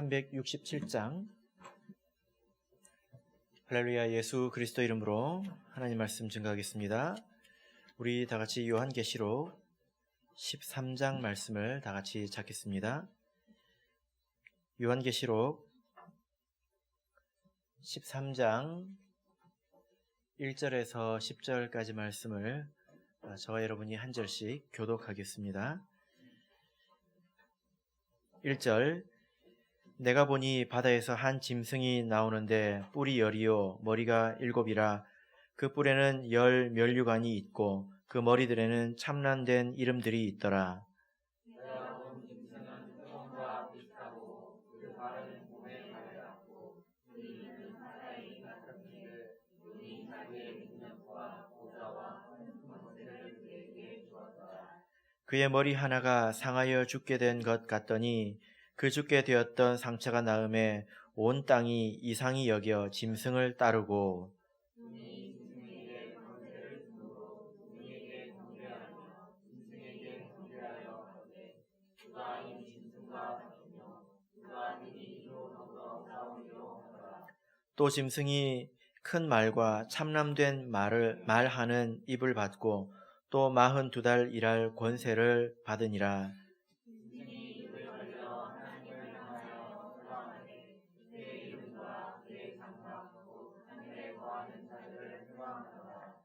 367장. 할렐루야. 예수 그리스도 이름으로 하나님 말씀 증거하겠습니다. 우리 다 같이 요한계시록 13장 말씀을 다 같이 찾겠습니다. 요한계시록 13장 1절에서 10절까지 말씀을 저와 여러분이 한 절씩 교독하겠습니다. 1절. 내가 보니 바다에서 한 짐승이 나오는데 뿔이 10이요 머리가 7이라. 그 뿔에는 10 면류관이 있고 그 머리들에는 참란된 이름들이 있더라. 내가 본 짐승은 표범과 비슷하고 그 발은 곰의 발을 같고 그 입은 사자의 같은데 눈이 자기의 능력과 보좌와 큰 권세를 그에게 주었더라. 그의 머리 하나가 상하여 죽게 된 것 같더니 그 죽게 되었던 상처가 나음에 온 땅이 이상히 여겨 짐승을 따르고 눈이 짐승에게 권세를 주므로 눈에게 경배하며 짐승에게 경배하여 하되 그가 이 짐승과 같으며 그가 눈이 이로 더불어 싸우리로 하더라. 또 짐승이 큰 말과 참람된 말하는 입을 받고 또 42달 일할 권세를 받으니라. 짐승이 입을 벌려 하나님을 향하여 소망하되 그의 이름과 그의 장막 곧 하늘에 거하는 자들을 소망하더라.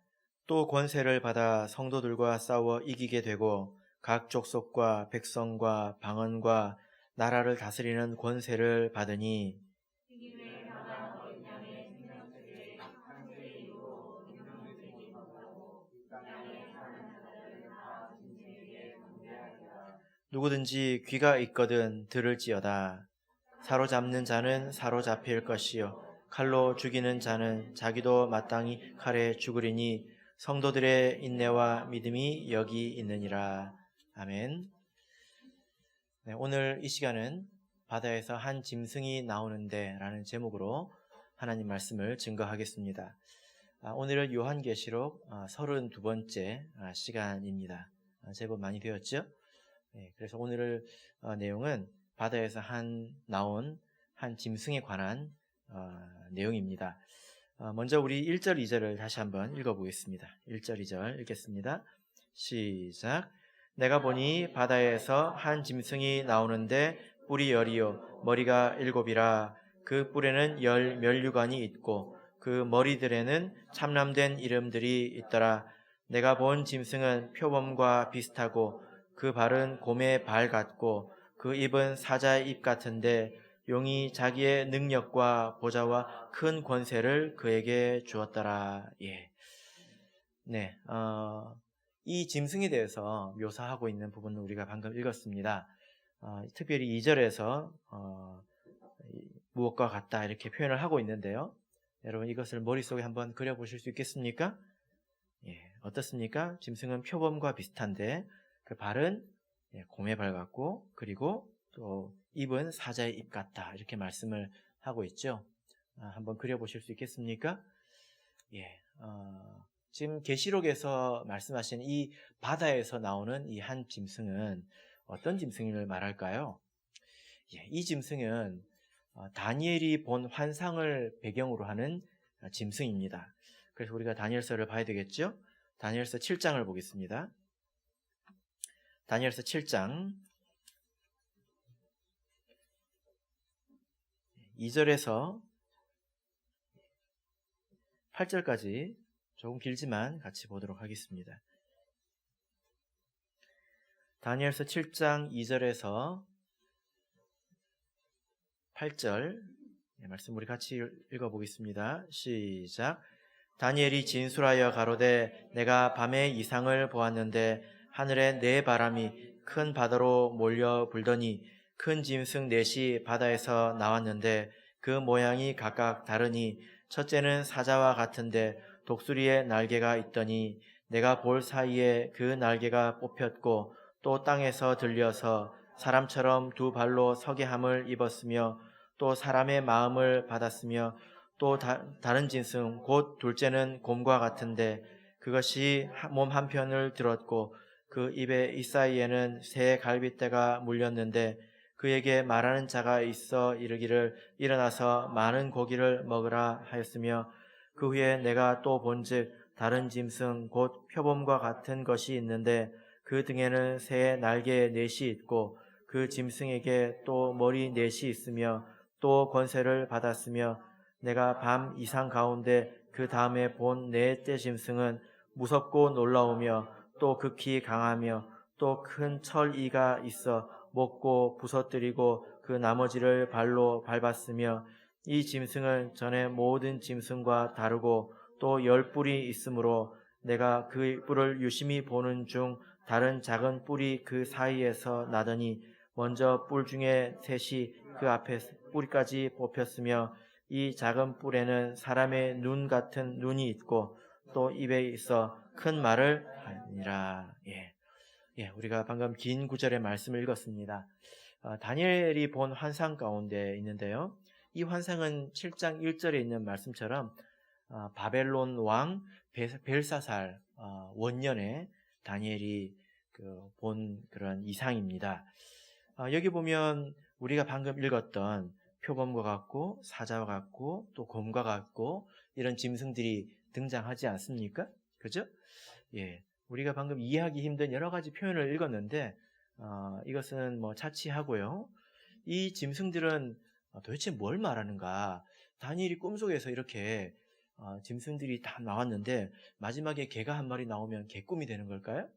또 권세를 받아 성도들과 싸워 이기게 되고 각 족속과 백성과 방언과 나라를 다스리는 권세를 받으니 튀김을 받아 어린 양의 생명책에 한세의 이로 생명을 책임하고 땅에 사는 자들은 다 짐승에게 경배하리라. 누구든지 귀가 있거든 들을지어다. 사로잡는 자는 사로잡힐 것이요 칼로 죽이는 자는 자기도 마땅히 칼에 죽으리니 성도들의 인내와 믿음이 여기 있느니라. 아멘. 네, 오늘 이 시간은 바다에서 한 짐승이 나오는데 라는 제목으로 하나님 말씀을 증거하겠습니다. 오늘은 요한계시록 32번째 시간입니다. 제법 많이 되었죠? 네, 그래서 오늘 내용은 바다에서 나온 한 짐승에 관한 내용입니다. 먼저 우리 1절, 2절을 다시 한번 읽어보겠습니다. 1절, 2절 읽겠습니다. 시작. 내가 보니 바다에서 한 짐승이 나오는데 뿔이 10이요 머리가 7이라. 그 뿔에는 10 면류관이 있고 그 머리들에는 참람된 이름들이 있더라. 내가 본 짐승은 표범과 비슷하고 그 발은 곰의 발 같고 그 입은 사자의 입 같은데 용이 자기의 능력과 보좌와 큰 권세를 그에게 주었더라. 예. 네, 이 짐승에 대해서 묘사하고 있는 부분을 우리가 방금 읽었습니다. 특별히 2절에서 무엇과 같다 이렇게 표현을 하고 있는데요. 여러분 이것을 머릿속에 한번 그려보실 수 있겠습니까? 예, 어떻습니까? 짐승은 표범과 비슷한데 그 발은 곰의 발 같고 그리고 또 입은 사자의 입 같다 이렇게 말씀을 하고 있죠. 한번 그려보실 수 있겠습니까? 예, 지금 계시록에서 말씀하신 이 바다에서 나오는 이 한 짐승은 어떤 짐승을 말할까요? 예, 이 짐승은 다니엘이 본 환상을 배경으로 하는 짐승입니다. 그래서 우리가 다니엘서를 봐야 되겠죠? 다니엘서 7장을 보겠습니다. 다니엘서 7장 2절에서 8절까지 조금 길지만 같이 보도록 하겠습니다. 다니엘서 7장 2절에서 8절 말씀 우리 같이 읽어보겠습니다. 시작. 다니엘이 진술하여 가로되 내가 밤에 이상을 보았는데 하늘에 네 바람이 큰 바다로 몰려 불더니 큰 짐승 넷이 바다에서 나왔는데 그 모양이 각각 다르니 첫째는 사자와 같은데 독수리의 날개가 있더니 내가 볼 사이에 그 날개가 뽑혔고 또 땅에서 들려서 사람처럼 두 발로 서게 함을 입었으며 또 사람의 마음을 받았으며 또 다른 짐승 곧 둘째는 곰과 같은데 그것이 몸 한편을 들었고 그 입의 이 사이에는 새 갈빗대가 물렸는데 그에게 말하는 자가 있어 이르기를 일어나서 많은 고기를 먹으라 하였으며 그 후에 내가 또 본즉 다른 짐승 곧 표범과 같은 것이 있는데 그 등에는 새의 날개 넷이 있고 그 짐승에게 또 머리 넷이 있으며 또 권세를 받았으며 내가 밤 이상 가운데 그 다음에 본 넷째 짐승은 무섭고 놀라우며 또 극히 강하며 또 큰 철이가 있어 먹고 부서뜨리고 그 나머지를 발로 밟았으며 이 짐승은 전에 모든 짐승과 다르고 또 10뿔이 있으므로 내가 그 뿔을 유심히 보는 중 다른 작은 뿔이 그 사이에서 나더니 먼저 뿔 중에 셋이 그 앞에 뿌리까지 뽑혔으며 이 작은 뿔에는 사람의 눈 같은 눈이 있고 또 입에 있어 큰 말을 하니라. 우리가 방금 긴 구절의 말씀을 읽었습니다. 다니엘이 본 환상 가운데 있는데요. 이 환상은 7장 1절에 있는 말씀처럼 바벨론 왕 벨사살 원년에 다니엘이 본 그런 이상입니다. 여기 보면 우리가 방금 읽었던 표범과 같고 사자와 같고 또 곰과 같고 이런 짐승들이 등장하지 않습니까? 그죠? 우리가 방금 이해하기 힘든 여러 가지 표현을 읽었는데 이것은 차치하고요. 이 짐승들은 도대체 뭘 말하는가? 다니엘이 꿈속에서 이렇게 짐승들이 다 나왔는데 마지막에 개가 한 마리 나오면 개꿈이 되는 걸까요?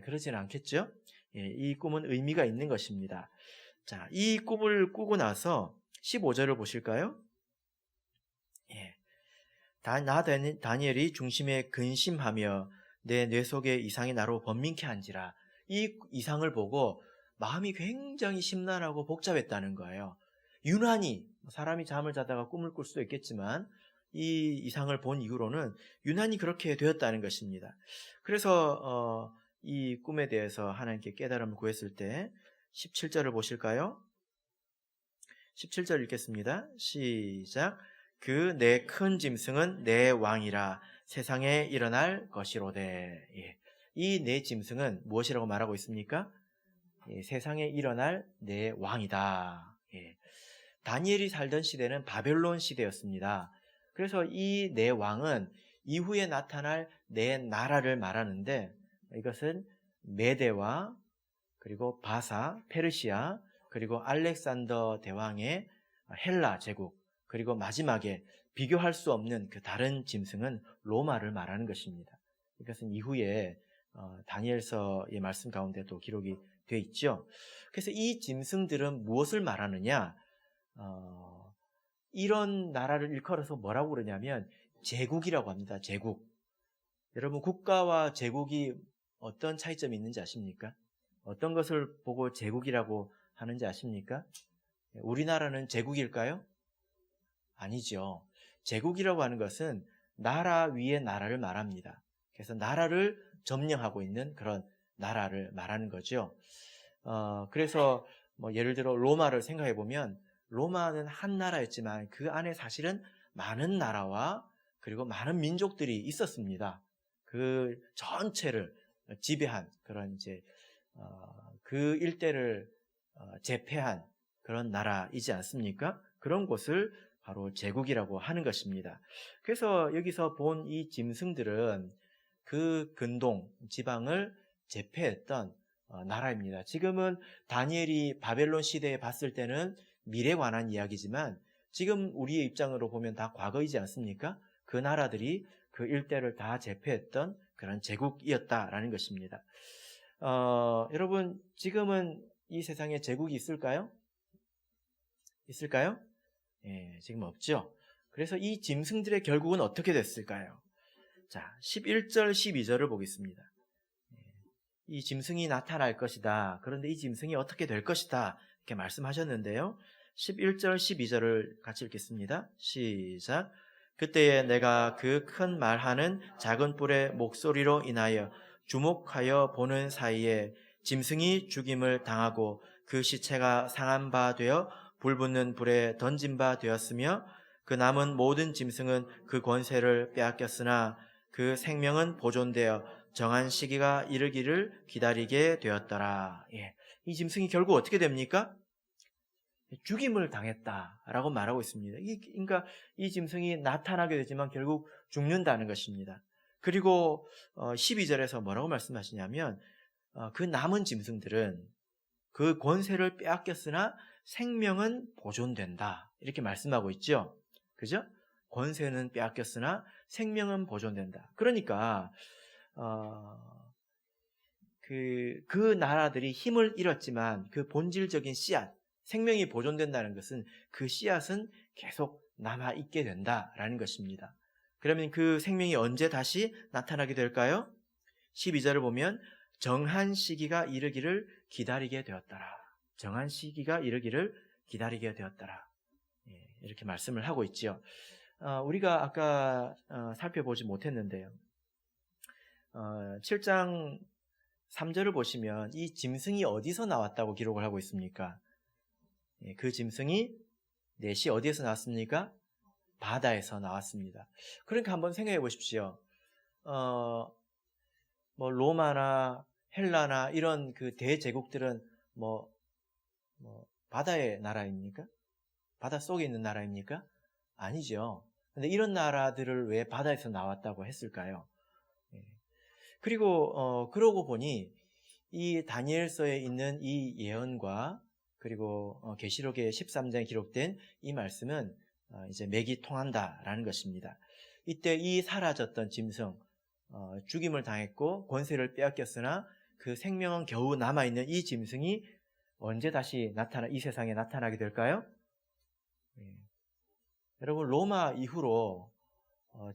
그러지는 않겠죠? 이 꿈은 의미가 있는 것입니다. 자, 이 꿈을 꾸고 나서 15절을 보실까요? 나 다니엘이 중심에 근심하며 내 뇌 속에 이상이 나로 번민케 한지라. 이 이상을 보고 마음이 굉장히 심란하고 복잡했다는 거예요. 유난히 사람이 잠을 자다가 꿈을 꿀 수도 있겠지만 이 이상을 본 이후로는 유난히 그렇게 되었다는 것입니다. 그래서 이 꿈에 대해서 하나님께 깨달음을 구했을 때 17절을 보실까요? 17절 읽겠습니다. 시작. 그 내 큰 짐승은 내 왕이라 세상에 일어날 것이로되. 이 내 짐승은 무엇이라고 말하고 있습니까? 세상에 일어날 내 왕이다. 다니엘이 살던 시대는 바벨론 시대였습니다. 그래서 이 내 왕은 이후에 나타날 내 나라를 말하는데 이것은 메대와 그리고 바사, 페르시아, 그리고 알렉산더 대왕의 헬라 제국, 그리고 마지막에 비교할 수 없는 그 다른 짐승은 로마를 말하는 것입니다. 이것은 이후에 다니엘서의 말씀 가운데도 기록이 되어 있죠. 그래서 이 짐승들은 무엇을 말하느냐? 이런 나라를 일컬어서 뭐라고 그러냐면 제국이라고 합니다. 제국. 여러분, 국가와 제국이 어떤 차이점이 있는지 아십니까? 어떤 것을 보고 제국이라고 하는지 아십니까? 우리나라는 제국일까요? 아니죠. 제국이라고 하는 것은 나라 위의 나라를 말합니다. 그래서 나라를 점령하고 있는 그런 나라를 말하는 거죠. 그래서 예를 들어 로마를 생각해 보면 로마는 한 나라였지만 그 안에 사실은 많은 나라와 그리고 많은 민족들이 있었습니다. 그 전체를 지배한 그런 그 일대를 제패한 그런 나라이지 않습니까? 그런 곳을 바로 제국이라고 하는 것입니다. 그래서 여기서 본 이 짐승들은 그 근동 지방을 제패했던 나라입니다. 지금은 다니엘이 바벨론 시대에 봤을 때는 미래에 관한 이야기지만 지금 우리의 입장으로 보면 다 과거이지 않습니까? 그 나라들이 그 일대를 다 제패했던 그런 제국이었다라는 것입니다. 여러분, 지금은 이 세상에 제국이 있을까요? 있을까요? 지금 없죠. 그래서 이 짐승들의 결국은 어떻게 됐을까요? 자, 11절, 12절을 보겠습니다. 이 짐승이 나타날 것이다. 그런데 이 짐승이 어떻게 될 것이다. 이렇게 말씀하셨는데요. 11절, 12절을 같이 읽겠습니다. 시작. 그때에 내가 그 큰 말하는 작은 뿔의 목소리로 인하여 주목하여 보는 사이에 짐승이 죽임을 당하고 그 시체가 상한 바 되어 불붙는 불에 던진 바 되었으며 그 남은 모든 짐승은 그 권세를 빼앗겼으나 그 생명은 보존되어 정한 시기가 이르기를 기다리게 되었더라. 이 짐승이 결국 어떻게 됩니까? 죽임을 당했다라고 말하고 있습니다. 그러니까 이 짐승이 나타나게 되지만 결국 죽는다는 것입니다. 그리고 12절에서 뭐라고 말씀하시냐면 그 남은 짐승들은 그 권세를 빼앗겼으나 생명은 보존된다. 이렇게 말씀하고 있죠. 그죠? 권세는 빼앗겼으나 생명은 보존된다. 그러니까 그 나라들이 힘을 잃었지만 그 본질적인 씨앗, 생명이 보존된다는 것은 그 씨앗은 계속 남아있게 된다라는 것입니다. 그러면 그 생명이 언제 다시 나타나게 될까요? 12절을 보면 정한 시기가 이르기를 기다리게 되었더라. 정한 시기가 이르기를 기다리게 되었더라. 이렇게 말씀을 하고 있죠. 우리가 아까 살펴보지 못했는데요. 7장 3절을 보시면 이 짐승이 어디서 나왔다고 기록을 하고 있습니까? 그 짐승이 넷이 어디에서 나왔습니까? 바다에서 나왔습니다. 그러니까 한번 생각해 보십시오. 뭐 로마나 헬라나 이런 그 대제국들은 뭐 바다의 나라입니까? 바다 속에 있는 나라입니까? 아니죠. 근데 이런 나라들을 왜 바다에서 나왔다고 했을까요? 그리고 그러고 보니 이 다니엘서에 있는 이 예언과 그리고 계시록의 13장에 기록된 이 말씀은 이제 맥이 통한다라는 것입니다. 이때 이 사라졌던 짐승, 죽임을 당했고 권세를 빼앗겼으나 그 생명은 겨우 남아있는 이 짐승이 언제 다시 이 세상에 나타나게 될까요? 여러분, 로마 이후로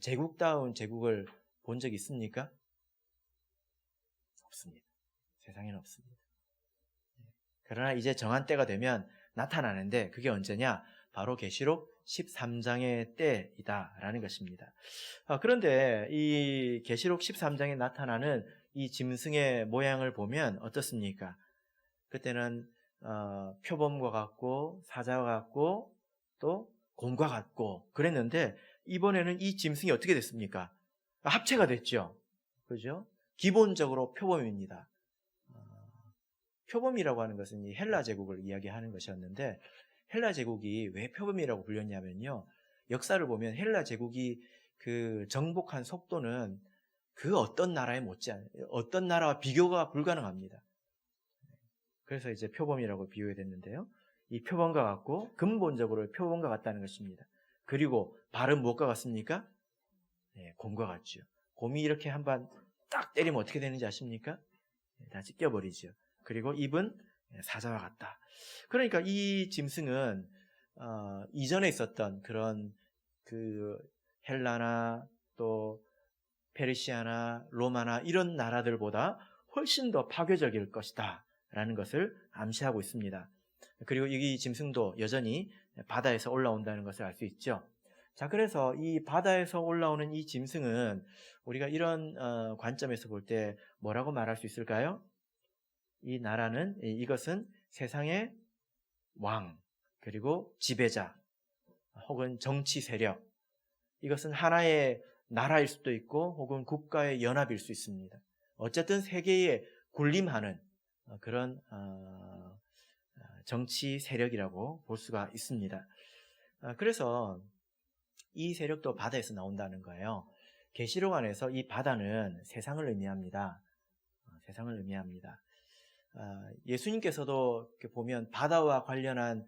제국다운 제국을 본 적 있습니까? 없습니다. 세상에는 없습니다. 그러나 이제 정한 때가 되면 나타나는데 그게 언제냐? 바로 계시록 13장의 때이다라는 것입니다. 그런데 이 계시록 13장에 나타나는 이 짐승의 모양을 보면 어떻습니까? 그때는 표범과 같고 사자와 같고 또 곰과 같고 그랬는데 이번에는 이 짐승이 어떻게 됐습니까? 합체가 됐죠. 그죠? 기본적으로 표범입니다. 표범이라고 하는 것은 이 헬라 제국을 이야기하는 것이었는데 헬라 제국이 왜 표범이라고 불렸냐면요. 역사를 보면 헬라 제국이 그 정복한 속도는 그 어떤 나라에 못지않아요. 어떤 나라와 비교가 불가능합니다. 그래서 이제 표범이라고 비유했는데요. 이 표범과 같고 근본적으로 표범과 같다는 것입니다. 그리고 발은 무엇과 같습니까? 네, 곰과 같죠. 곰이 이렇게 한번 딱 때리면 어떻게 되는지 아십니까? 다 찢겨버리죠. 그리고 입은 사자와 같다. 그러니까 이 짐승은 이전에 있었던 그런 그 헬라나 또 페르시아나 로마나 이런 나라들보다 훨씬 더 파괴적일 것이다 라는 것을 암시하고 있습니다. 그리고 이 짐승도 여전히 바다에서 올라온다는 것을 알 수 있죠. 자, 그래서 이 바다에서 올라오는 이 짐승은 우리가 이런 관점에서 볼 때 뭐라고 말할 수 있을까요? 이것은 세상의 왕, 그리고 지배자, 혹은 정치 세력, 이것은 하나의 나라일 수도 있고 혹은 국가의 연합일 수 있습니다. 어쨌든 세계에 군림하는 그런 정치 세력이라고 볼 수가 있습니다. 그래서 이 세력도 바다에서 나온다는 거예요. 계시록 안에서 이 바다는 세상을 의미합니다. 세상을 의미합니다. 예수님께서도 보면 바다와 관련한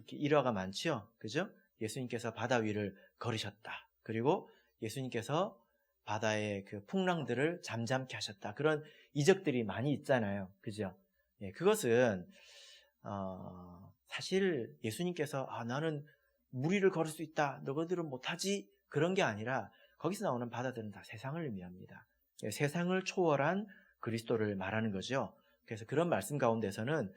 일화가 많죠. 그죠? 예수님께서 바다 위를 걸으셨다. 그리고 예수님께서 바다의 그 풍랑들을 잠잠케 하셨다. 그런 이적들이 많이 있잖아요. 그죠? 예, 그것은 사실 예수님께서 나는 물 위를 걸을 수 있다. 너희들은 못하지. 그런 게 아니라 거기서 나오는 바다들은 다 세상을 의미합니다. 예, 세상을 초월한 그리스도를 말하는 거죠. 그래서 그런 말씀 가운데서는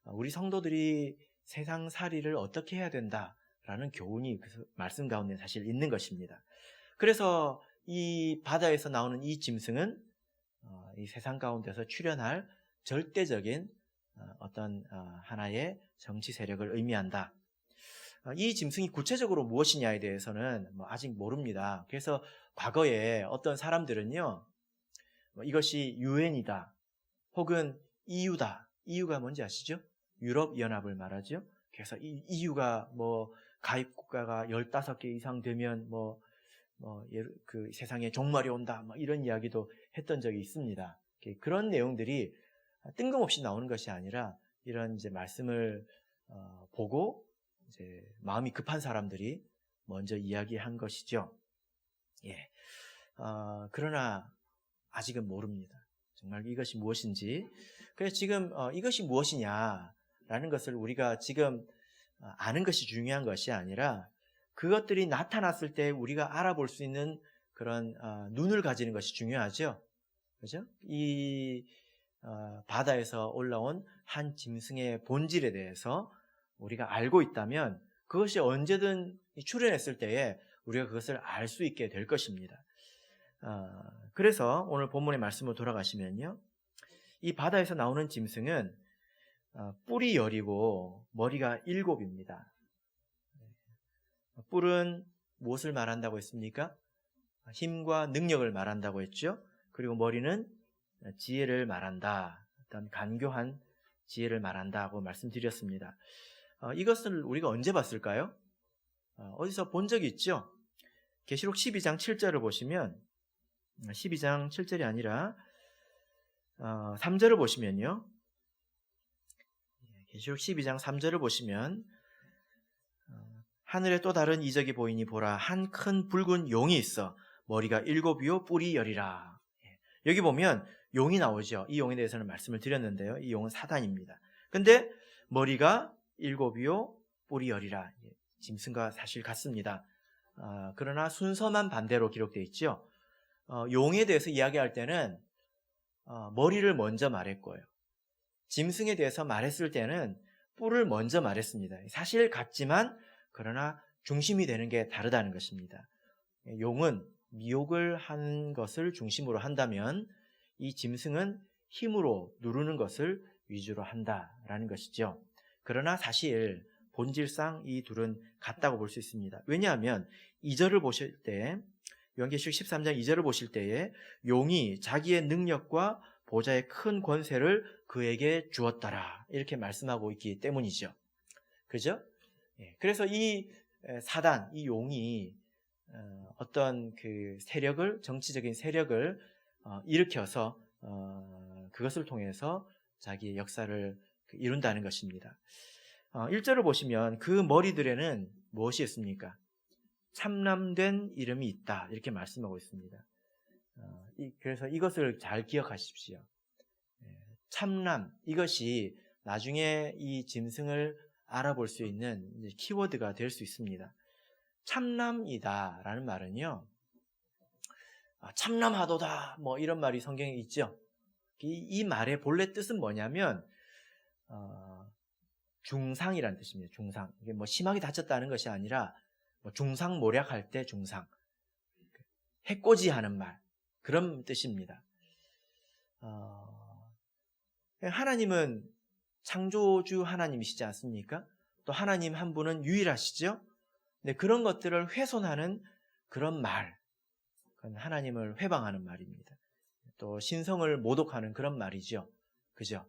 우리 성도들이 세상살이를 어떻게 해야 된다라는 교훈이 그 말씀 가운데 사실 있는 것입니다. 그래서 이 바다에서 나오는 이 짐승은 이 세상 가운데서 출현할 절대적인 어떤 하나의 정치 세력을 의미한다. 이 짐승이 구체적으로 무엇이냐에 대해서는 아직 모릅니다. 그래서 과거에 어떤 사람들은요, 이것이 유엔이다, 혹은 EU다. EU가 뭔지 아시죠? 유럽연합을 말하죠. 그래서 이 EU가 뭐 가입 국가가 15개 이상 되면 그 세상에 종말이 온다, 이런 이야기도 했던 적이 있습니다. 그런 내용들이 뜬금없이 나오는 것이 아니라 이런 이제 말씀을 보고 이제 마음이 급한 사람들이 먼저 이야기한 것이죠. 예. 그러나 아직은 모릅니다. 정말 이것이 무엇인지. 그래서 지금 이것이 무엇이냐라는 것을 우리가 지금 아는 것이 중요한 것이 아니라 그것들이 나타났을 때 우리가 알아볼 수 있는 그런 눈을 가지는 것이 중요하죠. 그죠? 이 바다에서 올라온 한 짐승의 본질에 대해서 우리가 알고 있다면 그것이 언제든 출현했을 때에 우리가 그것을 알 수 있게 될 것입니다. 그래서 오늘 본문의 말씀으로 돌아가시면요, 이 바다에서 나오는 짐승은 뿔이 10이고 머리가 7입니다. 뿔은 무엇을 말한다고 했습니까? 힘과 능력을 말한다고 했죠. 그리고 머리는 지혜를 말한다. 어떤 간교한 지혜를 말한다고 말씀드렸습니다. 이것을 우리가 언제 봤을까요? 어디서 본 적이 있죠? 계시록 12장 7절을 보시면 12장 7절이 아니라 3절을 보시면요. 계시록 12장 3절을 보시면 하늘에 또 다른 이적이 보이니 보라 한 큰 붉은 용이 있어 머리가 7이요 뿔이 10이라. 여기 보면 용이 나오죠. 이 용에 대해서는 말씀을 드렸는데요. 이 용은 사단입니다. 근데 머리가 7이요 뿔이 10이라. 짐승과 사실 같습니다. 그러나 순서만 반대로 기록되어 있죠. 용에 대해서 이야기할 때는 머리를 먼저 말했고요. 짐승에 대해서 말했을 때는 뿔을 먼저 말했습니다. 사실 같지만 그러나 중심이 되는 게 다르다는 것입니다. 용은 미혹을 한 것을 중심으로 한다면 이 짐승은 힘으로 누르는 것을 위주로 한다라는 것이죠. 그러나 사실 본질상 이 둘은 같다고 볼 수 있습니다. 왜냐하면 2절을 보실 때 요한계시록 13장 2절을 보실 때에 용이 자기의 능력과 보좌의 큰 권세를 그에게 주었더라 이렇게 말씀하고 있기 때문이죠. 그죠? 그래서 이 사단, 이 용이 어떤 그 세력을, 정치적인 세력을 일으켜서 그것을 통해서 자기의 역사를 이룬다는 것입니다. 1절을 보시면 그 머리들에는 무엇이 있습니까? 참남된 이름이 있다 이렇게 말씀하고 있습니다. 그래서 이것을 잘 기억하십시오. 참남, 이것이 나중에 이 짐승을 알아볼 수 있는 키워드가 될 수 있습니다. 참남이다 라는 말은요, 참남하도다 이런 말이 성경에 있죠. 이 말의 본래 뜻은 뭐냐면 중상이라는 뜻입니다. 중상. 이게 심하게 다쳤다는 것이 아니라 중상모략할 때 중상, 해코지하는 말, 그런 뜻입니다. 하나님은 창조주 하나님이시지 않습니까? 또 하나님 한 분은 유일하시죠? 네, 그런 것들을 훼손하는 그런 말, 그건 하나님을 회방하는 말입니다. 또 신성을 모독하는 그런 말이죠. 그죠?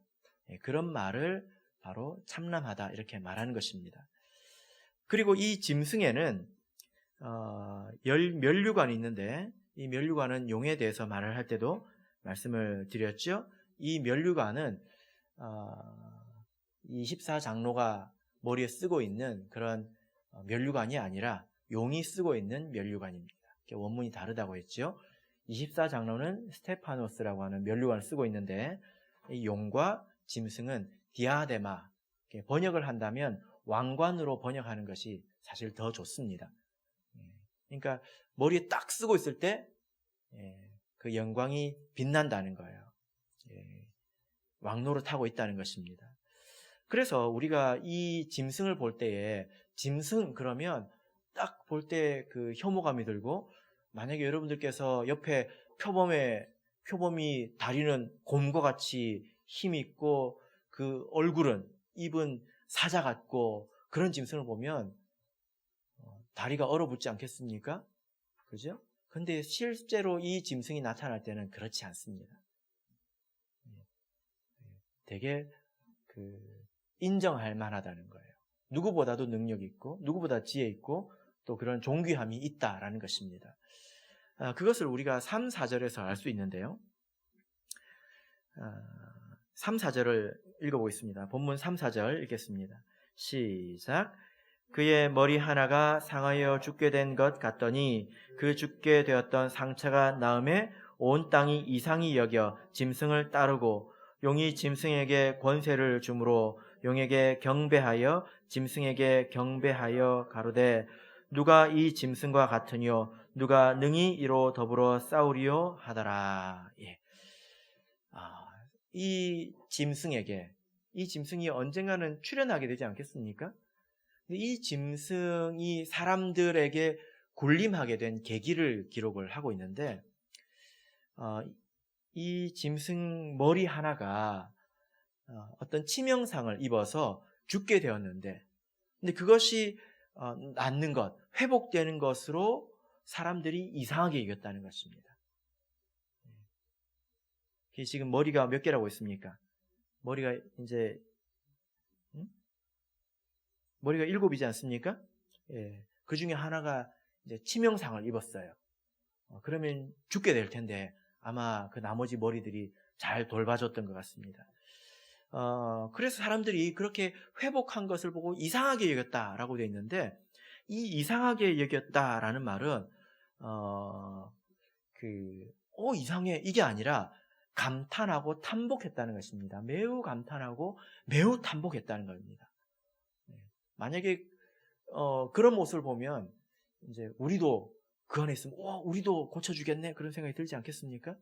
네, 그런 말을 바로 참남하다 이렇게 말하는 것입니다. 그리고 이 짐승에는 면류관이 있는데 이 면류관은 용에 대해서 말을 할 때도 말씀을 드렸죠. 이 면류관은 24장로가 머리에 쓰고 있는 그런 면류관이 아니라 용이 쓰고 있는 면류관입니다. 원문이 다르다고 했죠. 24장로는 스테파노스라고 하는 면류관을 쓰고 있는데 이 용과 짐승은 디아데마, 번역을 한다면 왕관으로 번역하는 것이 사실 더 좋습니다. 그러니까 머리에 딱 쓰고 있을 때 그 영광이 빛난다는 거예요. 왕노릇하고 있다는 것입니다. 그래서 우리가 이 짐승을 볼 때에 짐승 그러면 딱 볼 때 그 혐오감이 들고, 만약에 여러분들께서 옆에 표범이 다리는 곰과 같이 힘이 있고 그 얼굴은 입은 사자 같고 그런 짐승을 보면 다리가 얼어붙지 않겠습니까? 그죠? 근데 실제로 이 짐승이 나타날 때는 그렇지 않습니다. 되게 그 인정할 만하다는 거예요. 누구보다도 능력 있고 누구보다 지혜 있고 또 그런 존귀함이 있다라는 것입니다. 그것을 우리가 3, 4절에서 알 수 있는데요. 3, 4절을 읽어보겠습니다. 본문 3, 4절 읽겠습니다. 시작. 그의 머리 하나가 상하여 죽게 된 것 같더니 그 죽게 되었던 상처가 나음에 온 땅이 이상히 여겨 짐승을 따르고 용이 짐승에게 권세를 주므로 용에게 경배하여 짐승에게 경배하여 가로되 누가 이 짐승과 같으뇨 누가 능히 이로 더불어 싸우리요 하더라. 예. 이 짐승이 언젠가는 출현하게 되지 않겠습니까? 이 짐승이 사람들에게 군림하게 된 계기를 기록을 하고 있는데 이 짐승 머리 하나가 어떤 치명상을 입어서 죽게 되었는데 근데 그것이 낫는 것, 회복되는 것으로 사람들이 이상하게 여겼다는 것입니다. 지금 머리가 몇 개라고 했습니까? 머리가 이제 머리가 7이지 않습니까? 예, 그 중에 하나가 이제 치명상을 입었어요. 그러면 죽게 될 텐데 아마 그 나머지 머리들이 잘 돌봐줬던 것 같습니다. 그래서 사람들이 그렇게 회복한 것을 보고 이상하게 여겼다라고 되어 있는데 이 이상하게 여겼다라는 말은 이상해 이게 아니라 감탄하고 탐복했다는 것입니다. 매우 감탄하고 매우 탐복했다는 겁니다. 만약에 그런 모습을 보면 이제 우리도 그 안에 있으면 우리도 고쳐주겠네 그런 생각이 들지 않겠습니까?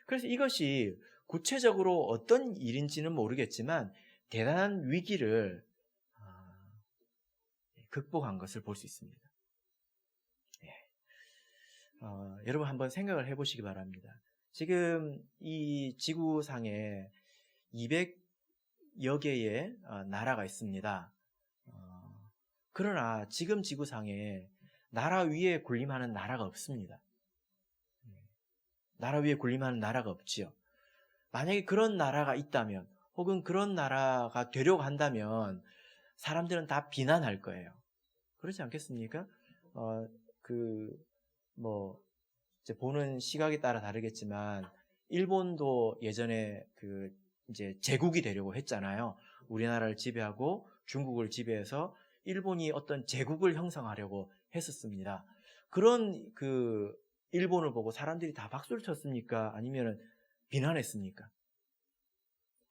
그래서 이것이 구체적으로 어떤 일인지는 모르겠지만 대단한 위기를 극복한 것을 볼 수 있습니다. 여러분 한번 생각을 해보시기 바랍니다. 지금 이 지구상에 200여 개의 나라가 있습니다. 그러나 지금 지구상에 나라 위에 군림하는 나라가 없습니다. 나라 위에 군림하는 나라가 없지요. 만약에 그런 나라가 있다면 혹은 그런 나라가 되려고 한다면 사람들은 다 비난할 거예요. 그렇지 않겠습니까? 이제 보는 시각에 따라 다르겠지만 일본도 예전에 이제 제국이 되려고 했잖아요. 우리나라를 지배하고 중국을 지배해서 일본이 어떤 제국을 형성하려고 했었습니다. 그런 일본을 보고 사람들이 다 박수를 쳤습니까? 아니면 비난했습니까?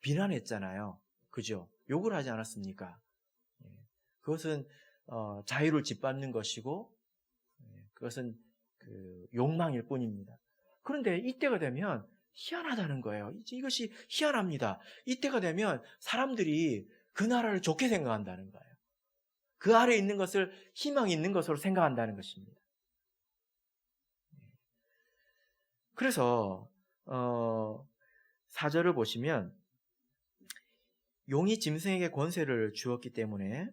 비난했잖아요. 그죠? 욕을 하지 않았습니까? 그것은 자유를 짓밟는 것이고 그것은 욕망일 뿐입니다. 그런데 이때가 되면 희한하다는 거예요. 이것이 희한합니다. 이때가 되면 사람들이 그 나라를 좋게 생각한다는 거예요. 그 아래에 있는 것을 희망이 있는 것으로 생각한다는 것입니다. 그래서 4절을 보시면 용이 짐승에게 권세를 주었기 때문에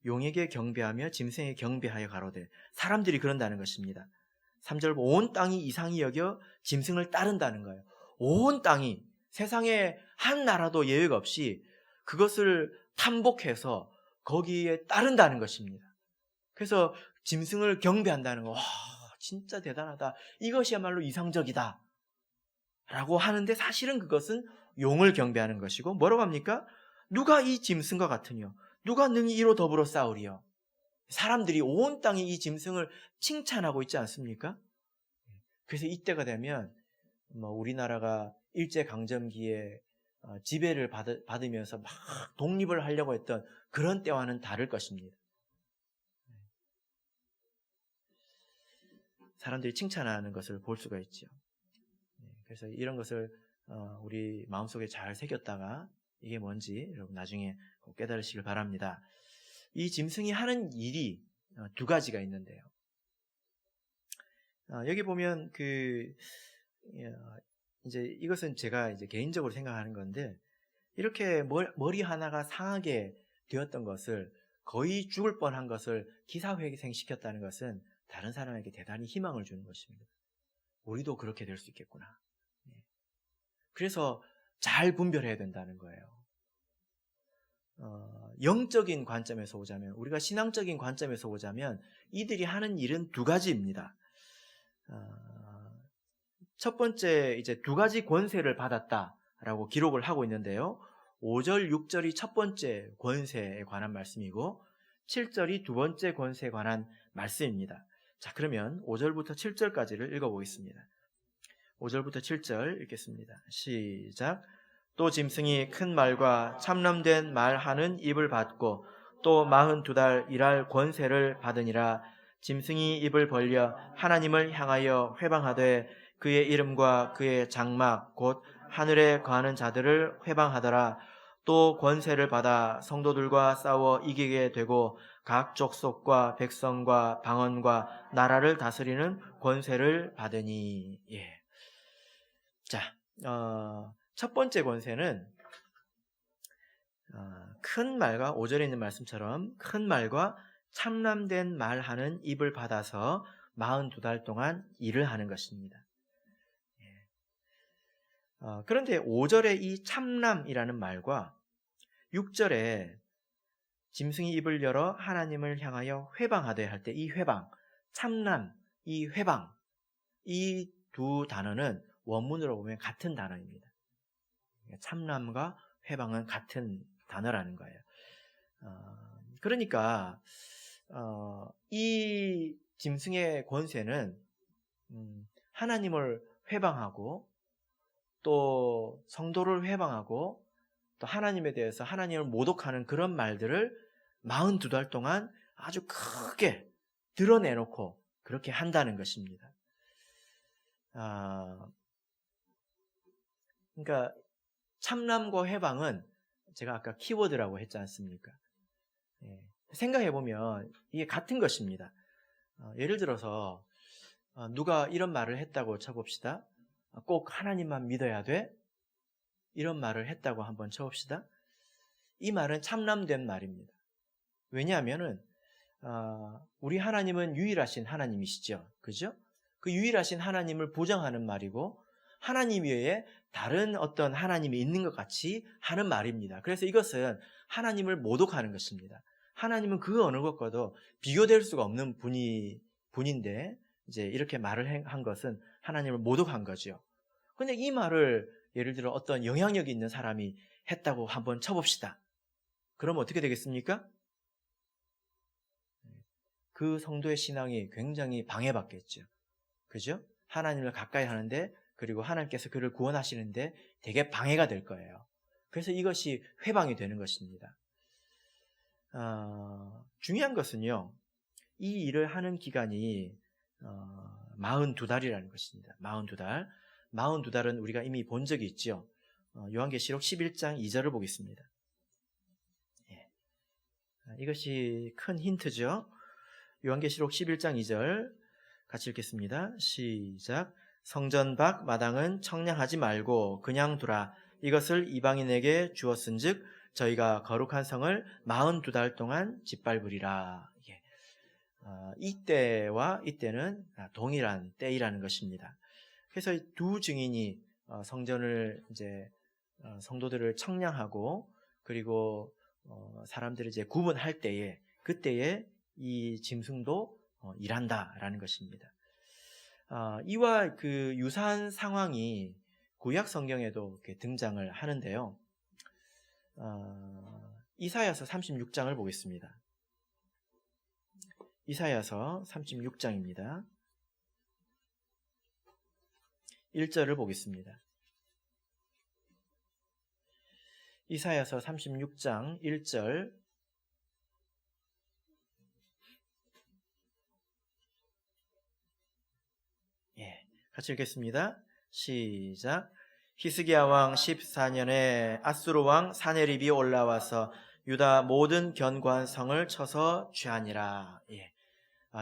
용에게 경배하며 짐승에게 경배하여 가로되 사람들이 그런다는 것입니다. 3절 온 땅이 이상히 여겨 짐승을 따른다는 거예요. 온 땅이 세상에 한 나라도 예외가 없이 그것을 탐복해서 거기에 따른다는 것입니다. 그래서 짐승을 경배한다는 거, 와, 진짜 대단하다. 이것이야말로 이상적이다. 라고 하는데 사실은 그것은 용을 경배하는 것이고 뭐라고 합니까? 누가 이 짐승과 같으뇨? 누가 능히 이로 더불어 싸우리요? 사람들이 온 땅에 이 짐승을 칭찬하고 있지 않습니까? 그래서 이때가 되면 우리나라가 일제강점기에 지배를 받으면서 막 독립을 하려고 했던 그런 때와는 다를 것입니다. 사람들이 칭찬하는 것을 볼 수가 있죠. 그래서 이런 것을 우리 마음속에 잘 새겼다가 이게 뭔지 여러분 나중에 꼭 깨달으시길 바랍니다. 이 짐승이 하는 일이 두 가지가 있는데요. 여기 보면 이제 이것은 제가 이제 개인적으로 생각하는 건데 이렇게 머리 하나가 상하게 되었던 것을 거의 죽을 뻔한 것을 기사회생시켰다는 것은 다른 사람에게 대단히 희망을 주는 것입니다. 우리도 그렇게 될 수 있겠구나. 그래서 잘 분별해야 된다는 거예요. 영적인 관점에서 보자면, 우리가 신앙적인 관점에서 보자면 이들이 하는 일은 두 가지입니다. 첫 번째, 이제 두 가지 권세를 받았다라고 기록을 하고 있는데요. 5절, 6절이 첫 번째 권세에 관한 말씀이고 7절이 두 번째 권세에 관한 말씀입니다. 자, 그러면 5절부터 7절까지를 읽어보겠습니다. 5절부터 7절 읽겠습니다. 시작. 또 짐승이 큰 말과 참남된 말하는 입을 받고 또 42달 일할 권세를 받으니라. 짐승이 입을 벌려 하나님을 향하여 회방하되 그의 이름과 그의 장막 곧 하늘에 거하는 자들을 회방하더라. 또 권세를 받아 성도들과 싸워 이기게 되고 각 족속과 백성과 방언과 나라를 다스리는 권세를 받으니. 예. 자, 첫 번째 권세는 큰 말과 5절에 있는 말씀처럼 큰 말과 참남된 말하는 입을 받아서 42달 동안 일을 하는 것입니다. 그런데 5절에 이 참남이라는 말과 6절에 짐승이 입을 열어 하나님을 향하여 회방하되 할 때 이 회방, 참남, 이 회방, 이 두 단어는 원문으로 보면 같은 단어입니다. 참남과 회방은 같은 단어라는 거예요. 그러니까 이 짐승의 권세는 하나님을 회방하고 또 성도를 회방하고 또 하나님에 대해서 하나님을 모독하는 그런 말들을 42달 동안 아주 크게 드러내놓고 그렇게 한다는 것입니다. 그러니까 참남과 회방은 제가 아까 키워드라고 했지 않습니까? 생각해보면 이게 같은 것입니다. 예를 들어서 누가 이런 말을 했다고 쳐봅시다. 꼭 하나님만 믿어야 돼? 이런 말을 했다고 한번 쳐봅시다. 이 말은 참남된 말입니다. 왜냐하면은 우리 하나님은 유일하신 하나님이시죠. 그죠? 그 유일하신 하나님을 부정하는 말이고 하나님 외에 다른 어떤 하나님이 있는 것 같이 하는 말입니다. 그래서 이것은 하나님을 모독하는 것입니다. 하나님은 그 어느 것과도 비교될 수가 없는 분인데 이제 이렇게 말을 한 것은 하나님을 모독한 거죠. 근데 이 말을 예를 들어 어떤 영향력이 있는 사람이 했다고 한번 쳐봅시다. 그럼 어떻게 되겠습니까? 그 성도의 신앙이 굉장히 방해받겠죠. 그죠? 하나님을 가까이 하는데 그리고 하나님께서 그를 구원하시는데 되게 방해가 될 거예요. 그래서 이것이 회방이 되는 것입니다. 중요한 것은요. 이 일을 하는 기간이 42달이라는 것입니다. 42달. 42달은 우리가 이미 본 적이 있죠. 요한계시록 11장 2절을 보겠습니다. 이것이 큰 힌트죠. 요한계시록 11장 2절 같이 읽겠습니다. 시작. 성전 밖 마당은 청량하지 말고 그냥 두라. 이것을 이방인에게 주었은즉 저희가 거룩한 성을 42달 동안 짓밟으리라. 이때와 이때는 동일한 때이라는 것입니다. 그래서 두 증인이 성전을 이제 성도들을 청량하고 그리고 사람들을 이제 구분할 때에 그때에 이 짐승도 일한다라는 것입니다. 이와 그 유사한 상황이 구약 성경에도 이렇게 등장을 하는데요. 이사야서 36장을 보겠습니다. 이사야서 36장입니다. 1절을 보겠습니다. 이사야서 36장 1절 같이 읽겠습니다. 시작. 히스기야 왕 14년에 아수르 왕 사네립이 올라와서 유다 모든 견고한 성을 쳐서 취하니라.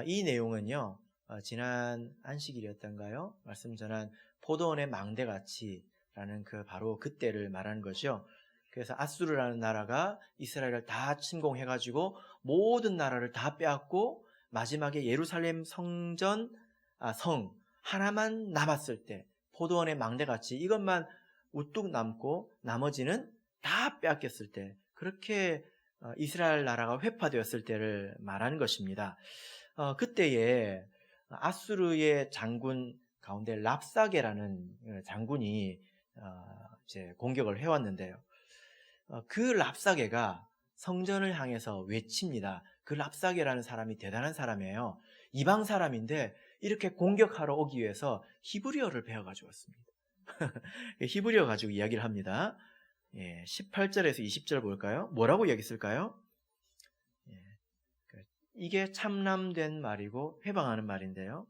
이 내용은요. 지난 안식일이었던가요? 말씀 전한 포도원의 망대같이라는 바로 그때를 말하는 거죠. 그래서 아수르라는 나라가 이스라엘을 다 침공해가지고 모든 나라를 다 빼앗고 마지막에 예루살렘 성 하나만 남았을 때 포도원의 망대같이 이것만 우뚝 남고 나머지는 다 빼앗겼을 때 그렇게 이스라엘 나라가 회파되었을 때를 말하는 것입니다. 그때에 아수르의 장군 가운데 랍사게라는 장군이 이제 공격을 해왔는데요. 그 랍사게가 성전을 향해서 외칩니다. 그 랍사게라는 사람이 대단한 사람이에요. 이방 사람인데 이렇게 공격하러 오기 위해서 히브리어를 배워가지고 왔습니다. 히브리어 가지고 이야기를 합니다. 18절에서 20절 볼까요? 뭐라고 이야기했을까요? 이게 참남된 말이고 회방하는 말인데요.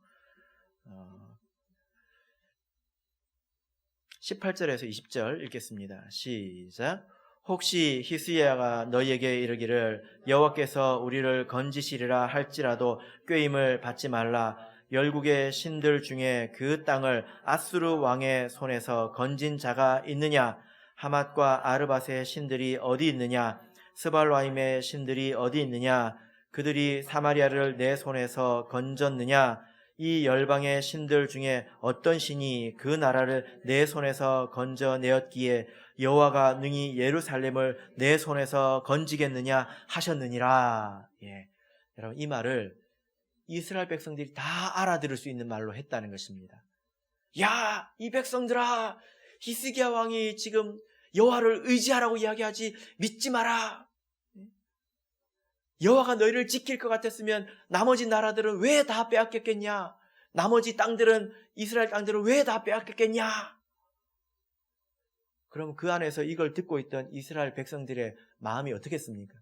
18절에서 20절 읽겠습니다. 시작. 혹시 히스야가 너희에게 이르기를 여호와께서 우리를 건지시리라 할지라도 꾀임을 받지 말라. 열국의 신들 중에 그 땅을 아수르 왕의 손에서 건진 자가 있느냐? 하맛과 아르밧의 신들이 어디 있느냐? 스발와임의 신들이 어디 있느냐? 그들이 사마리아를 내 손에서 건졌느냐? 이 열방의 신들 중에 어떤 신이 그 나라를 내 손에서 건져내었기에 여호와가 능히 예루살렘을 내 손에서 건지겠느냐 하셨느니라. 여러분, 이 말을 이스라엘 백성들이 다 알아들을 수 있는 말로 했다는 것입니다. 야, 이 백성들아, 히스기야 왕이 지금 여호와를 의지하라고 이야기하지 믿지 마라. 여호와가 너희를 지킬 것 같았으면 나머지 나라들은 왜 다 빼앗겼겠냐? 나머지 땅들은, 이스라엘 땅들은 왜 다 빼앗겼겠냐? 그럼 그 안에서 이걸 듣고 있던 이스라엘 백성들의 마음이 어떻겠습니까?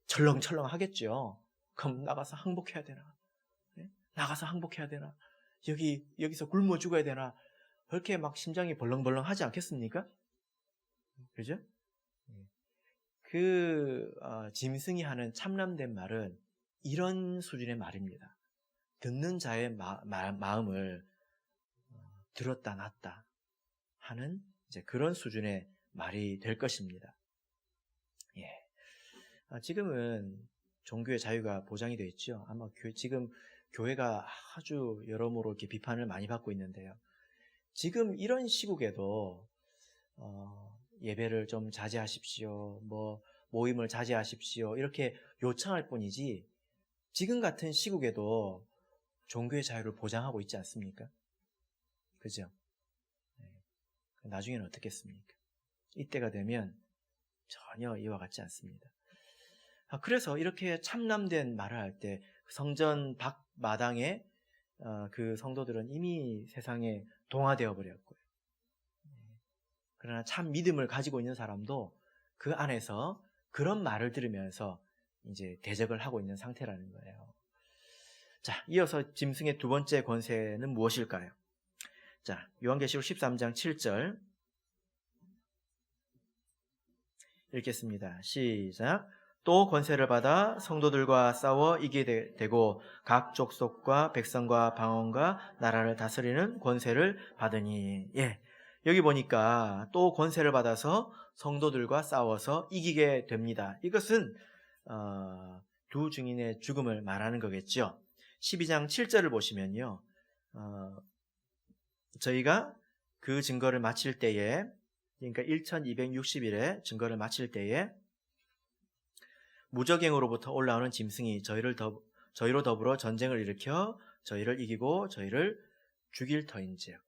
철렁철렁 하겠죠. 그럼 나가서 항복해야 되나? 나가서 항복해야 되나? 여기서 굶어 죽어야 되나? 그렇게 막 심장이 벌렁벌렁 하지 않겠습니까? 그죠? 짐승이 하는 참남된 말은 이런 수준의 말입니다. 듣는 자의 마음을 들었다 놨다 하는 이제 그런 수준의 말이 될 것입니다. 지금은 종교의 자유가 보장이 되어 있죠. 아마 지금 교회가 아주 여러모로 이렇게 비판을 많이 받고 있는데요. 지금 이런 시국에도 예배를 좀 자제하십시오. 모임을 자제하십시오. 이렇게 요청할 뿐이지 지금 같은 시국에도 종교의 자유를 보장하고 있지 않습니까? 그죠? 나중에는 어떻겠습니까? 이때가 되면 전혀 이와 같지 않습니다. 그래서 이렇게 참남된 말을 할 때 성전 밖 마당에 그 성도들은 이미 세상에 동화되어 버렸고요. 그러나 참 믿음을 가지고 있는 사람도 그 안에서 그런 말을 들으면서 이제 대적을 하고 있는 상태라는 거예요. 자, 이어서 짐승의 두 번째 권세는 무엇일까요? 자, 요한계시록 13장 7절 읽겠습니다. 시작. 또 권세를 받아 성도들과 싸워 이기게 되고 각 족속과 백성과 방언과 나라를 다스리는 권세를 받으니. 여기 보니까 또 권세를 받아서 성도들과 싸워서 이기게 됩니다. 이것은 두 증인의 죽음을 말하는 거겠죠. 12장 7절을 보시면요, 저희가 그 증거를 마칠 때에, 그러니까 1260일의 증거를 마칠 때에 무적행으로부터 올라오는 짐승이 저희로 더불어 전쟁을 일으켜 저희를 이기고 저희를 죽일 터인즉,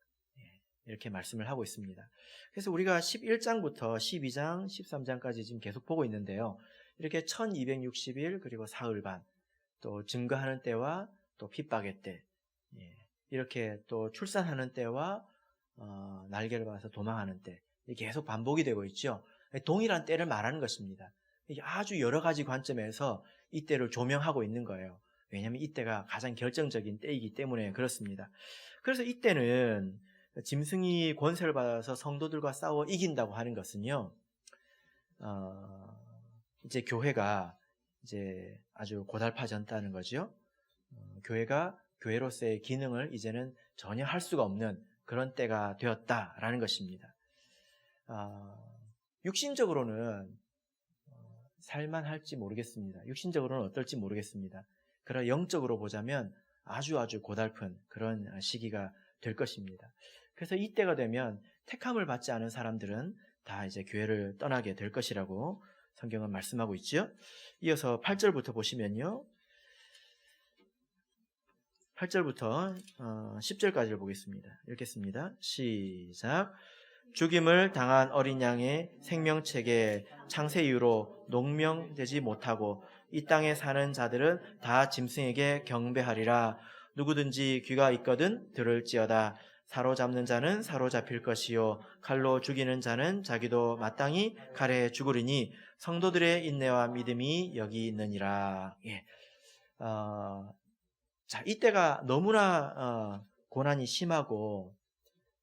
이렇게 말씀을 하고 있습니다. 그래서 우리가 11장부터 12장, 13장까지 지금 계속 보고 있는데요. 이렇게 1260일 그리고 사흘반, 또 증거하는 때와 또 핍박의 때, 이렇게 또 출산하는 때와 날개를 받아서 도망하는 때, 이렇게 계속 반복이 되고 있죠. 동일한 때를 말하는 것입니다. 아주 여러 가지 관점에서 이 때를 조명하고 있는 거예요. 왜냐하면 이때가 가장 결정적인 때이기 때문에 그렇습니다. 그래서 이때는 짐승이 권세를 받아서 성도들과 싸워 이긴다고 하는 것은요, 이제 교회가 이제 아주 고달파졌다는 거죠. 교회가 교회로서의 기능을 이제는 전혀 할 수가 없는 그런 때가 되었다라는 것입니다. 육신적으로는 살만할지 모르겠습니다. 육신적으로는 어떨지 모르겠습니다. 그러나 영적으로 보자면 아주 고달픈 그런 시기가 될 것입니다. 그래서 이때가 되면 택함을 받지 않은 사람들은 다 이제 교회를 떠나게 될 것이라고 성경은 말씀하고 있죠. 이어서 8절부터 보시면요. 8절부터 10절까지를 보겠습니다. 읽겠습니다. 시작. 죽임을 당한 어린 양의 생명책에 창세 이후로 농명되지 못하고 이 땅에 사는 자들은 다 짐승에게 경배하리라. 누구든지 귀가 있거든 들을지어다. 사로잡는 자는 사로잡힐 것이요 칼로 죽이는 자는 자기도 마땅히 칼에 죽으리니 성도들의 인내와 믿음이 여기 있느니라. 예. 자, 이때가 너무나 고난이 심하고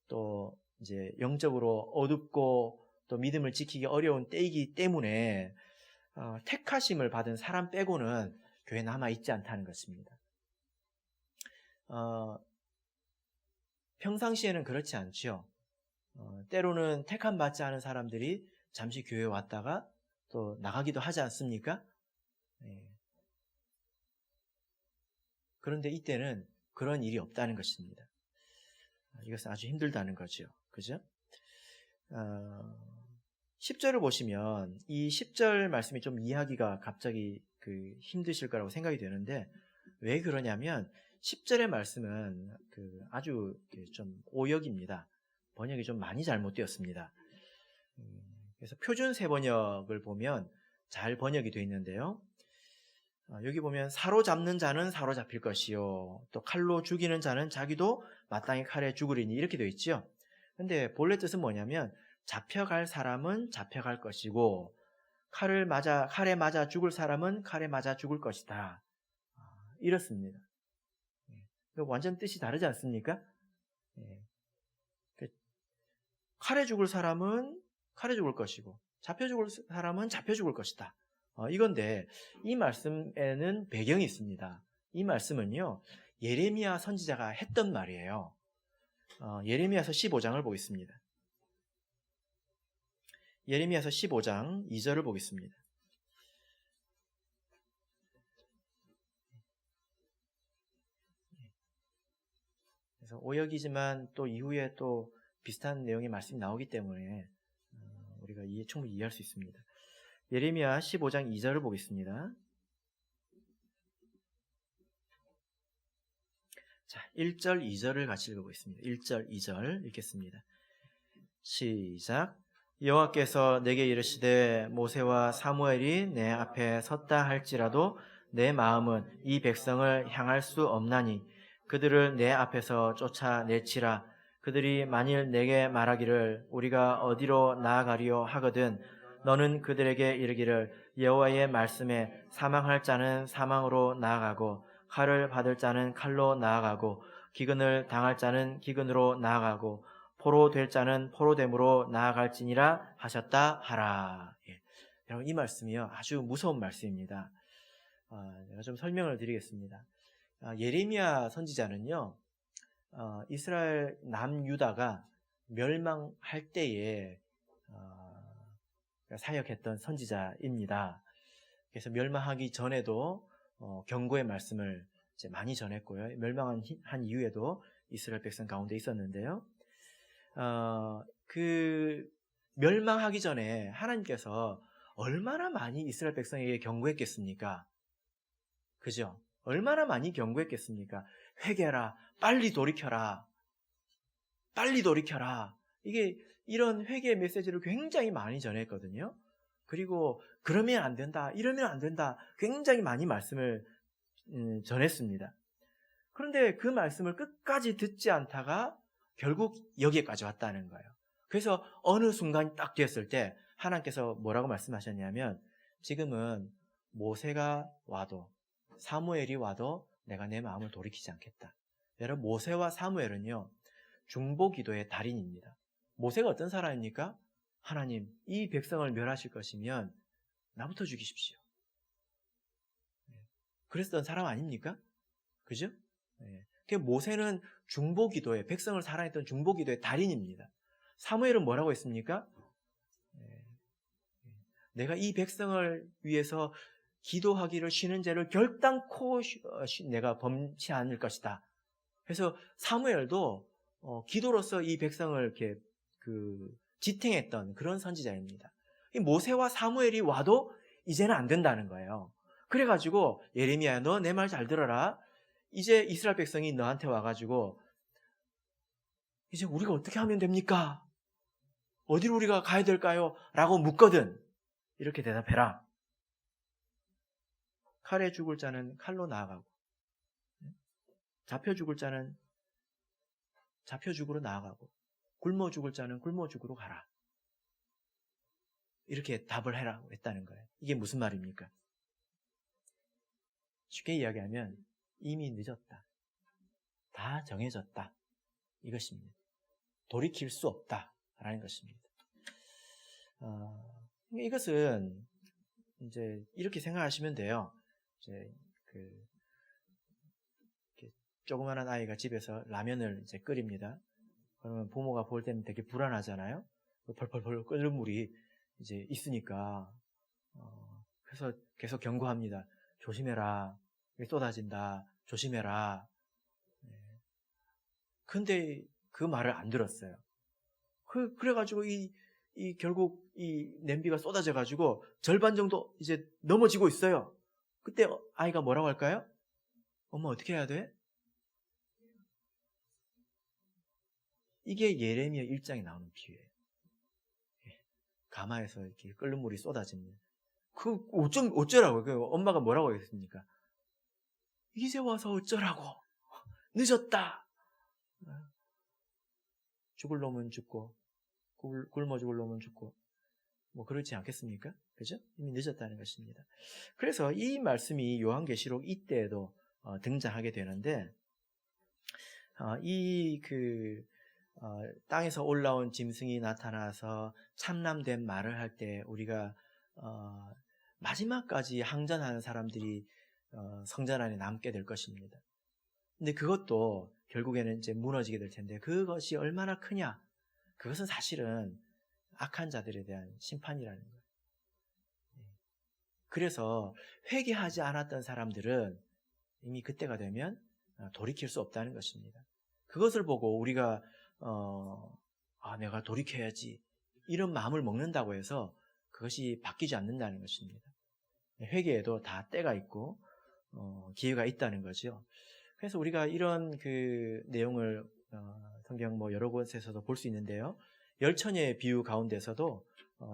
또 이제 영적으로 어둡고 또 믿음을 지키기 어려운 때이기 때문에 택하심을 받은 사람 빼고는 교회에 남아 있지 않다는 것입니다. 평상시에는 그렇지 않죠. 때로는 택함 받지 않은 사람들이 잠시 교회에 왔다가 또 나가기도 하지 않습니까? 네. 그런데 이때는 그런 일이 없다는 것입니다. 이것은 아주 힘들다는 거죠. 그죠? 10절을 보시면 이 10절 말씀이 좀 이해하기가 갑자기 힘드실 거라고 생각이 되는데 왜 그러냐면 10절의 말씀은 아주 좀 오역입니다. 번역이 좀 많이 잘못되었습니다. 그래서 표준 세번역을 보면 잘 번역이 되어 있는데요. 여기 보면 사로잡는 자는 사로잡힐 것이요 또 칼로 죽이는 자는 자기도 마땅히 칼에 죽으리니 이렇게 되어 있죠. 근데 본래 뜻은 뭐냐면 잡혀갈 사람은 잡혀갈 것이고 칼에 맞아 죽을 사람은 칼에 맞아 죽을 것이다. 이렇습니다. 완전 뜻이 다르지 않습니까? 칼에 죽을 사람은 칼에 죽을 것이고 잡혀 죽을 사람은 잡혀 죽을 것이다. 이건데 이 말씀에는 배경이 있습니다. 이 말씀은요 예레미야 선지자가 했던 말이에요. 예레미야서 15장을 보겠습니다. 예레미야서 15장 2절을 보겠습니다. 그래서 오역이지만 또 이후에 또 비슷한 내용의 말씀이 나오기 때문에 우리가 충분히 이해할 수 있습니다. 예레미야 15장 2절을 보겠습니다. 자, 1절, 2절을 같이 읽어보겠습니다. 1절, 2절 읽겠습니다. 시작. 여호와께서 내게 이르시되 모세와 사무엘이 내 앞에 섰다 할지라도 내 마음은 이 백성을 향할 수 없나니 그들을 내 앞에서 쫓아내치라. 그들이 만일 내게 말하기를 우리가 어디로 나아가리요 하거든 너는 그들에게 이르기를 여호와의 말씀에 사망할 자는 사망으로 나아가고 칼을 받을 자는 칼로 나아가고 기근을 당할 자는 기근으로 나아가고 포로 될 자는 포로됨으로 나아갈지니라 하셨다 하라. 예. 여러분 이 말씀이요 아주 무서운 말씀입니다. 제가 좀 설명을 드리겠습니다. 예레미야 선지자는요 이스라엘 남유다가 멸망할 때에 사역했던 선지자입니다. 그래서 멸망하기 전에도 경고의 말씀을 이제 많이 전했고요. 멸망한 이후에도 이스라엘 백성 가운데 있었는데요. 멸망하기 전에 하나님께서 얼마나 많이 이스라엘 백성에게 경고했겠습니까? 그죠? 얼마나 많이 경고했겠습니까? 회개하라, 빨리 돌이켜라, 빨리 돌이켜라. 이런 회개의 메시지를 굉장히 많이 전했거든요. 그리고 그러면 안 된다, 이러면 안 된다 굉장히 많이 말씀을 전했습니다. 그런데 그 말씀을 끝까지 듣지 않다가 결국 여기까지 왔다는 거예요. 그래서 어느 순간이 딱 됐을 때 하나님께서 뭐라고 말씀하셨냐면 지금은 모세가 와도 사무엘이 와도 내가 내 마음을 돌이키지 않겠다. 여러분 모세와 사무엘은요 중보기도의 달인입니다. 모세가 어떤 사람입니까? 하나님 이 백성을 멸하실 것이면 나부터 죽이십시오. 그랬던 사람 아닙니까? 그죠? 모세는 중보기도의 백성을 사랑했던 중보기도의 달인입니다. 사무엘은 뭐라고 했습니까? 내가 이 백성을 위해서 기도하기를 쉬는 죄를 결단코 내가 범치 않을 것이다. 그래서 사무엘도 기도로서 이 백성을 이렇게 지탱했던 그런 선지자입니다. 이 모세와 사무엘이 와도 이제는 안 된다는 거예요. 그래가지고 예레미야야, 너 내 말 잘 들어라. 이제 이스라엘 백성이 너한테 와가지고 이제 우리가 어떻게 하면 됩니까? 어디로 우리가 가야 될까요? 라고 묻거든. 이렇게 대답해라. 칼에 죽을 자는 칼로 나아가고, 잡혀 죽을 자는 잡혀 죽으로 나아가고, 굶어 죽을 자는 굶어 죽으로 가라. 이렇게 답을 해라고 했다는 거예요. 이게 무슨 말입니까? 쉽게 이야기하면 이미 늦었다. 다 정해졌다. 이것입니다. 돌이킬 수 없다라는 것입니다. 이것은 이제 이렇게 생각하시면 돼요. 이제 이렇게 조그마한 아이가 집에서 라면을 이제 끓입니다. 그러면 부모가 볼 때는 되게 불안하잖아요. 펄펄펄 끓는 물이 이제 있으니까 그래서 계속 경고합니다. 조심해라. 쏟아진다. 조심해라. 근데 그 말을 안 들었어요. 그래가지고 결국 이 냄비가 쏟아져가지고 절반 정도 이제 넘어지고 있어요. 그때 아이가 뭐라고 할까요? 엄마 어떻게 해야 돼? 이게 예레미야 1장에 나오는 비유예요. 가마에서 이렇게 끓는 물이 쏟아집니다. 어쩌라고요? 엄마가 뭐라고 했습니까? 이제 와서 어쩌라고? 늦었다. 죽을 놈은 죽고 굶어 죽을 놈은 죽고 뭐 그렇지 않겠습니까? 그죠? 이미 늦었다는 것입니다. 그래서 이 말씀이 요한계시록 이때에도 등장하게 되는데 땅에서 올라온 짐승이 나타나서 참남된 말을 할 때 우리가 마지막까지 항전하는 사람들이 성전 안에 남게 될 것입니다. 근데 그것도 결국에는 이제 무너지게 될 텐데 그것이 얼마나 크냐? 그것은 사실은 악한 자들에 대한 심판이라는 거예요. 그래서 회개하지 않았던 사람들은 이미 그때가 되면 돌이킬 수 없다는 것입니다. 그것을 보고 우리가 내가 돌이켜야지 이런 마음을 먹는다고 해서 그것이 바뀌지 않는다는 것입니다. 회개에도 다 때가 있고 기회가 있다는 거죠. 그래서 우리가 이런 그 내용을 성경 뭐 여러 곳에서도 볼 수 있는데요. 열처녀의 비유 가운데서도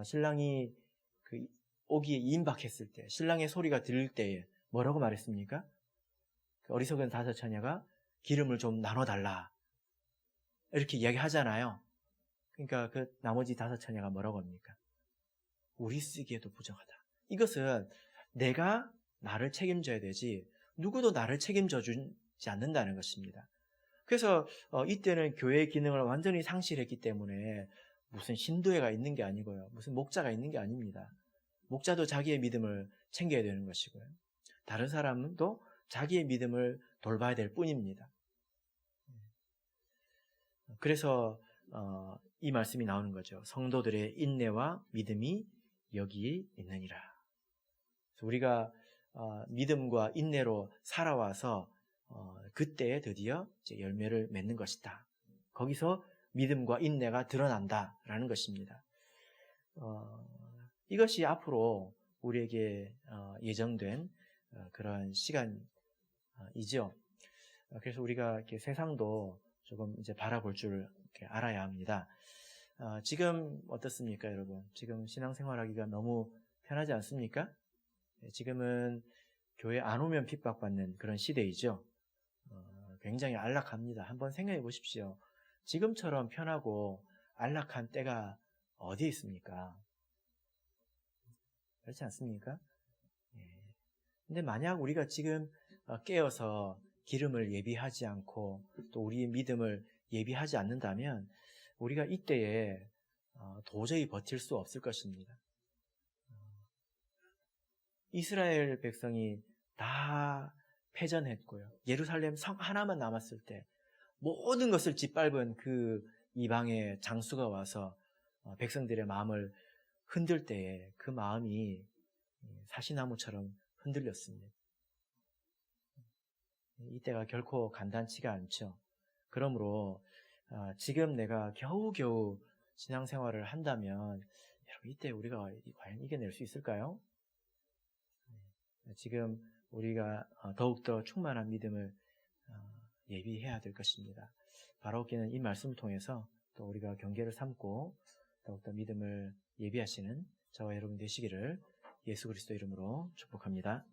신랑이 그 오기에 임박했을 때, 신랑의 소리가 들릴 때에 뭐라고 말했습니까? 그 어리석은 다섯 처녀가 기름을 좀 나눠달라 이렇게 이야기하잖아요. 그러니까 그 나머지 다섯 처녀가 뭐라고 합니까? 우리 쓰기에도 부정하다. 이것은 내가 나를 책임져야 되지 누구도 나를 책임져 주지 않는다는 것입니다. 그래서 이때는 교회의 기능을 완전히 상실했기 때문에 무슨 신도회가 있는 게 아니고요. 무슨 목자가 있는 게 아닙니다. 목자도 자기의 믿음을 챙겨야 되는 것이고요. 다른 사람도 자기의 믿음을 돌봐야 될 뿐입니다. 그래서 이 말씀이 나오는 거죠. 성도들의 인내와 믿음이 여기에 있느니라. 그래서 우리가 믿음과 인내로 살아와서 그때에 드디어 이제 열매를 맺는 것이다. 거기서 믿음과 인내가 드러난다라는 것입니다. 이것이 앞으로 우리에게 예정된 그런 시간이죠. 그래서 우리가 이렇게 세상도 조금 이제 바라볼 줄 이렇게 알아야 합니다. 지금 어떻습니까, 여러분? 지금 신앙생활하기가 너무 편하지 않습니까? 지금은 교회 안 오면 핍박받는 그런 시대이죠. 굉장히 안락합니다. 한번 생각해 보십시오. 지금처럼 편하고 안락한 때가 어디에 있습니까? 그렇지 않습니까? 근데 만약 우리가 지금 깨어서 기름을 예비하지 않고 또 우리의 믿음을 예비하지 않는다면 우리가 이때에 도저히 버틸 수 없을 것입니다. 이스라엘 백성이 다 패전했고요. 예루살렘 성 하나만 남았을 때 모든 것을 짓밟은 그 이방의 장수가 와서 백성들의 마음을 흔들 때에 그 마음이 사시나무처럼 흔들렸습니다. 이때가 결코 간단치가 않죠. 그러므로 지금 내가 겨우겨우 신앙생활을 한다면 이때 우리가 과연 이겨낼 수 있을까요? 지금 우리가 더욱더 충만한 믿음을 예비해야 될 것입니다. 바라옵기는 이 말씀을 통해서 또 우리가 경계를 삼고 더욱더 믿음을 예비하시는 저와 여러분 되시기를 예수 그리스도 이름으로 축복합니다.